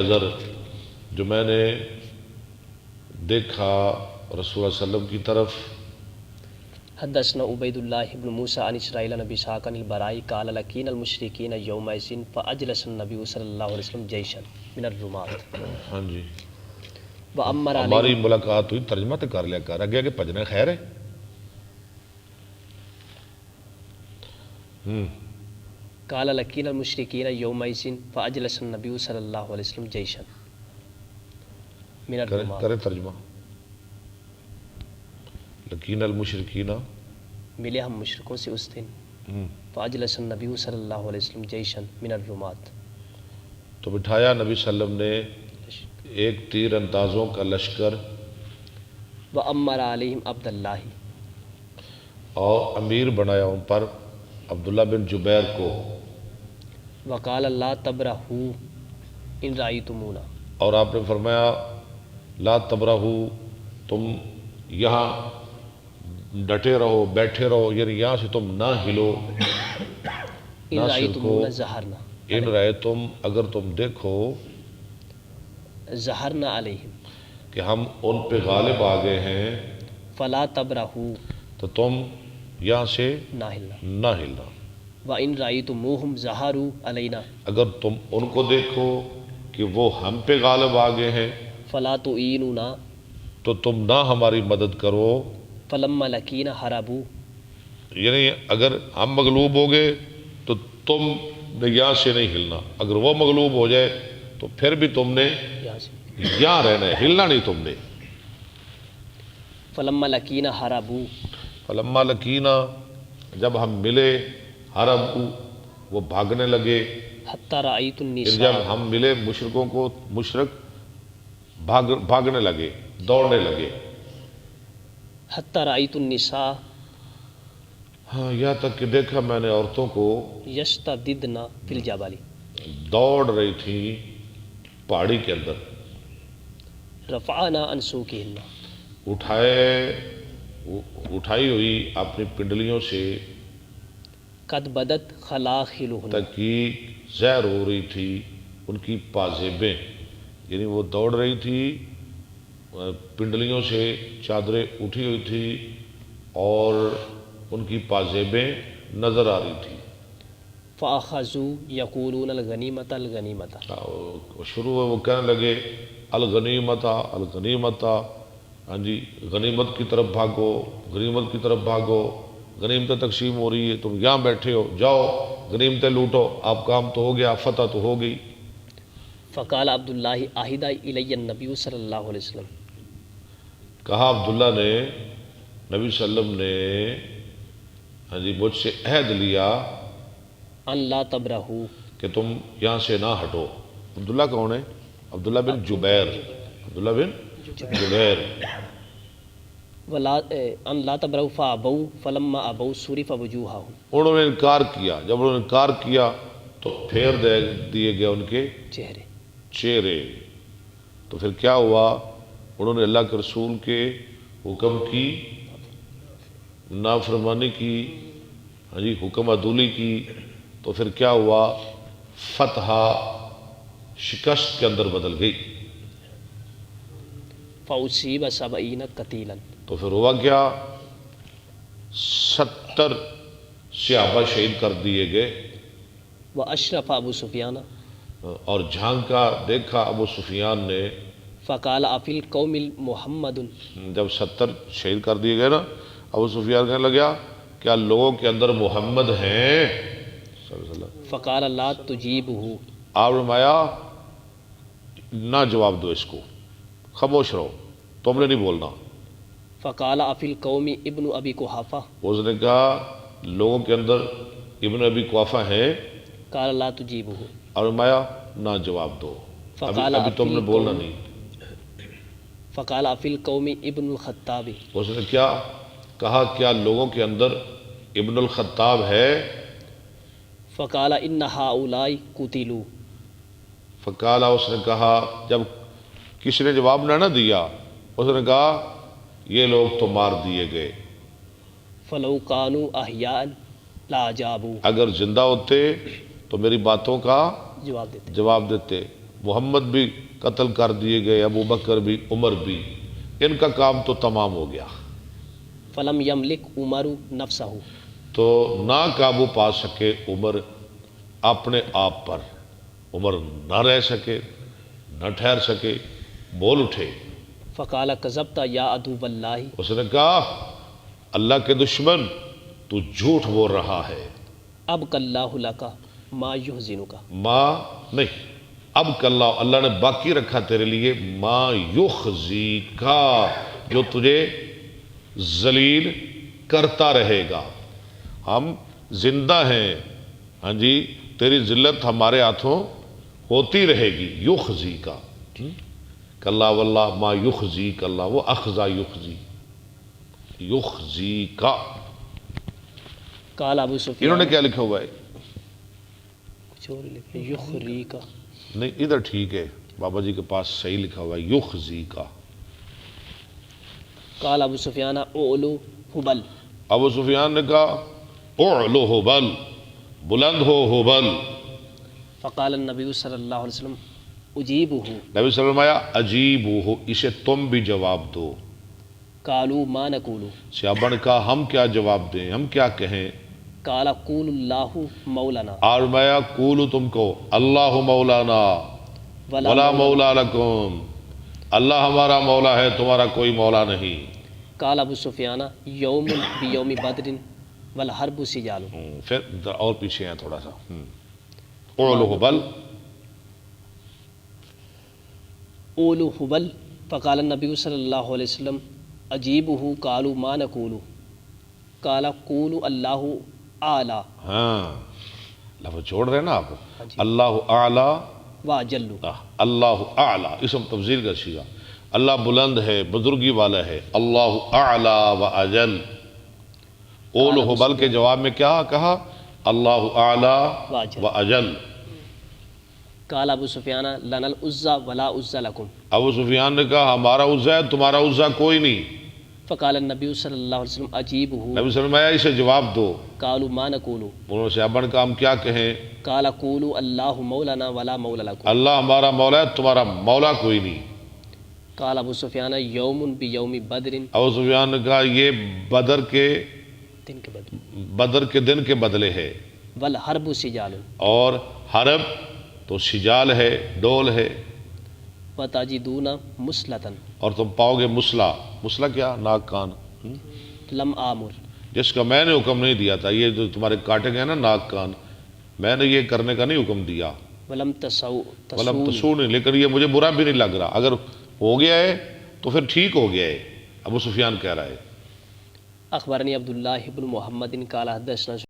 نظر جو میں نے دیکھا رسول اللہ صلی اللہ علیہ وسلم کی طرف. حدثنا عبید اللہ بن موسیٰ عن اسرائیل نبی ساق عن البرائی قال لکین المشرکین یومئذ فاجلس النبی صلی اللہ علیہ وسلم جیشا من الرمات. ہاں جی وامر ہماری علیہ ملاقات ہوئی، ترجمہ تو کر لیا کر، آگے آگے پجنا خیر ہے. قال لکین المشرکین یومئذ فاجلس النبی صلی اللہ علیہ وسلم جیشا من الرمات. کرے ترجمہ. لکین المشرکین ملے ہم مشرکوں سے اس دن، فاجلس النبی صلی اللہ علیہ وسلم جیشا من الرمات، تو بٹھایا نبی صلی اللہ علیہ وسلم نے ایک تیر اندازوں کا لشکر. وامر علیہم عبد اللہ، اور امیر بنایا ان پر عبداللہ بن جبیر کو. وقال لا تبرحوا ان رأیتمونا، اور آپ نے فرمایا لا تبرہو، تم یہاں ڈٹے رہو، بیٹھے رہو، یعنی یہاں سے تم نہ ہلو، ان نہ رأیتمونا سرکو. ظہرنا، ان رہے تم، اگر تم دیکھو ظہرنا علیہم کہ ہم ان پہ غالب آ گئے ہیں، فلا تبرحوا تو تم یہاں سے نہ ہلنا. نہ ہلنا. وَإِن رَأَيْتُمُوهُمْ ظَهَرُوا عَلَيْنَا اگر تم ان کو دیکھو کہ وہ ہم پہ غالب آ گئے ہیں فَلَا تُعِينُونَا تو تم نہ ہماری مدد کرو. فَلَمَّا لَقِينَا هَرَبُوا، یعنی اگر ہم مغلوب ہو گئے تو تم نے یہاں سے نہیں ہلنا، اگر وہ مغلوب ہو جائے تو پھر بھی تم نے یہاں سے یہاں رہنا ہے، ہلنا نہیں تم نے. فَلَمَّا لَقِينَا هَرَبُوا، فلما لکینا، جب ہم ملے، حرب وہ بھاگنے لگے. حَتَّى رَأَيْتُ پھر النِّسَاءَ، جب ہم ملے مشرکوں کو، مشرک بھاگنے لگے، دوڑنے لگے. حَتَّى رَأَيْتُ النِّسَاءَ ہاں یہاں تک کہ دیکھا میں نے عورتوں کو يَشْتَدِدْنَ فِي الْجَبَلِ، دوڑ رہی تھی پہاڑی کے اندر. رَفَعْنَا عَنْ سُوقِهِنَّ، اٹھائی ہوئی اپنی پنڈلیوں سے، قَدْ بَدَتْ خَلَاخِلُهُنَّ، تحقیق ظاہر ہو رہی تھی ان کی پازیبیں. یعنی وہ دوڑ رہی تھی، پنڈلیوں سے چادریں اٹھی ہوئی تھی اور ان کی پازیبیں نظر آ رہی تھی. فَأَخَذُوا يَقُولُونَ الْغَنِيمَةَ الْغَنِيمَةَ، شروع میں وہ کہنے لگے الغنیمتا الغنیمتا، ہاں جی غنیمت کی طرف بھاگو، غنیمت کی طرف بھاگو، غنیمتیں تقسیم ہو رہی ہے، تم یہاں بیٹھے ہو، جاؤ غنیمتیں لوٹو، آپ کام تو ہو گیا، فتح تو ہو گئی. فقال عبداللہ عہد الی النبی صلی اللہ علیہ وسلم، کہا عبداللہ نے، نبی صلی اللہ علیہ وسلم نے ہاں جی مجھ سے عہد لیا ان لا تبرحوا، کہ تم یہاں سے نہ ہٹو. عبداللہ کون ہے؟ عبداللہ بن جبیر، عبداللہ بن جبیر. ولا ان لا تبرحوا فابوا فلما ابوا صرف وجوہهم، انہوں نے انکار کیا، جب انہوں نے انکار کیا تو پھیر دیے گئے ان کے چہرے. چہرے. تو پھر کیا ہوا؟ انہوں نے اللہ کے رسول کے حکم کی نافرمانی کی، ہاں جی حکم عدولی کی. تو پھر کیا ہوا؟ فتح شکست کے اندر بدل گئی. فاصیب 70 قتیلا، تو پھر ہوا کیا؟ 70 صحابہ شہید کر دیے گئے. واشرف ابو سفیان، اور جھانکا دیکھا ابو سفیان نے، فقال افی القوم محمد، جب 70 شہید کر دیے گئے نا، ابو سفیان کہنے لگا کیا لوگوں کے اندر محمد ہیں صلی اللہ علیہ وسلم؟ فقال لا تجیبہ، آپ نے فرمایا نہ جواب دو اس کو، خاموش رہو، تم نے نہیں بولنا. فقال افی القوم ابن ابی قحافہ، اس نے کہا لوگوں کے اندر ابن ابی قحافہ ہیں، قال لا تجیبہ، اور فرمایا نہ جواب دو، ابھی تم نے بولنا نہیں. فقال افی القوم ابن الخطاب، اس نے کیا کہا کیا لوگوں کے اندر ابن الخطاب ہے؟ فقال ان ہؤلاء قتلوا، فقالا اس نے کہا، جب کسی نے جواب نہ دیا اس نے کہا یہ لوگ تو مار دیے گئے. فلو كانوا احیاء لاجابوا، اگر زندہ ہوتے تو میری باتوں کا جواب دیتے. جواب دیتے. محمد بھی قتل کر دیے گئے، ابو بکر بھی، عمر بھی، ان کا کام تو تمام ہو گیا، فلم یملک عمر نفسہ، تو نہ قابو پا سکے عمر اپنے آپ پر، عمر نہ رہ سکے، نہ ٹھہر سکے، بول اٹھے۔ فقال کذبت یا عدو اللہ، اس نے کہا اللہ کے دشمن تو جھوٹ بول رہا ہے۔ اب کاللہ لک ما یحزنک، ماں نہیں، اب اللہ نے باقی رکھا تیرے لیے ما یخزی کا، جو تجھے ذلیل کرتا رہے گا۔ ہم زندہ ہیں، ہاں جی، تیری ذلت ہمارے ہاتھوں ہوتی رہے گی، یخزی کا، کلا واللہ ما یخزی کلا، وہ اخزا یخزی، یخزی کا۔ قال ابو سفیان، انہوں نے کیا لکھا ہوا ہے؟ کچھ اور لکھا ہے، یخری کا، نہیں ادھر ٹھیک ہے، بابا جی کے پاس صحیح لکھا ہوا ہے یخزی کا۔ قال ابو سفیان اولو حبل، ابو سفیان نے کہا اعلو حبل، بلند ہو حبل۔ فقال النبی صلی اللہ علیہ وسلم اجیبہ، نبی صلی اللہ علیہ وسلم آیا عجیب ہو، اسے تم بھی جواب دو۔ قالوا ما نقول، صحابہ نے کہا ہم کیا جواب دیں، ہم کیا کہیں؟ قال قول اللہ مولانا اور میں قولو تم کو اللہ مولانا ولا مولا لکم، اللہ ہمارا مولا ہے، تمہارا کوئی مولا نہیں۔ قال ابو سفیان یوم بیوم بدر والحرب سجال، پھر اور پیچھے ہیں تھوڑا سا، اعلو حبل، اولو حبل، فقال النبی صلی اللہ علیہ وسلم اجیبہ، قالوا ما نقول، قال قول اللہ اعلی ہاں لفظ چھوڑ رہے نا آپ، جی، اللہ اعلی، واجل، اللہ اعلی اسم تفضیل کا صیغہ، اللہ بلند ہے، بزرگی والا ہے، اللہ اعلی و اجل۔ اول حبل کے جواب میں کیا کہا؟ اللہ اعلی و اجل۔ قال ابو سفیان لنا العزى ولا عزى لكم، ابو سفیان نے کہا ہمارا عزا ہے، تمہارا عزا کوئی نہیں۔ فقال النبی صلی اللہ علیہ وسلم اجیبہ، نبی صلی اللہ علیہ وسلم آیا اسے جواب دو۔ قالوا ما نقول، انہوں نے صحابہ نے کہا ہم کیا کہیں؟ قال قولوا اللہ مولانا ولا مولا لكم، اللہ ہمارا مولا ہے، تمہارا مولا کوئی نہیں۔ قال ابو سفیان یوم بیوم بدر، ابو سفیان نے کہا یہ دن کے بدر، بدر کے دن کے بدلے ہے، والحرب سجال، اور حرب تو سجال ہے، ڈول ہے، وتجدون مسلطن، اور تم پاؤ گے مسلح۔ مسلح کیا؟ ناک کان، لم آمر، جس کا میں نے حکم نہیں دیا تھا، یہ جو تمہارے کاٹے گئے نا ناک کان، میں نے یہ کرنے کا نہیں حکم دیا۔ ولم ولم تسونی، لیکن یہ مجھے برا بھی نہیں لگ رہا، اگر ہو گیا ہے تو پھر ٹھیک ہو گیا ہے۔ ابو سفیان کہہ رہا ہے اخبرنی عبداللہ بن محمد قال حدثنا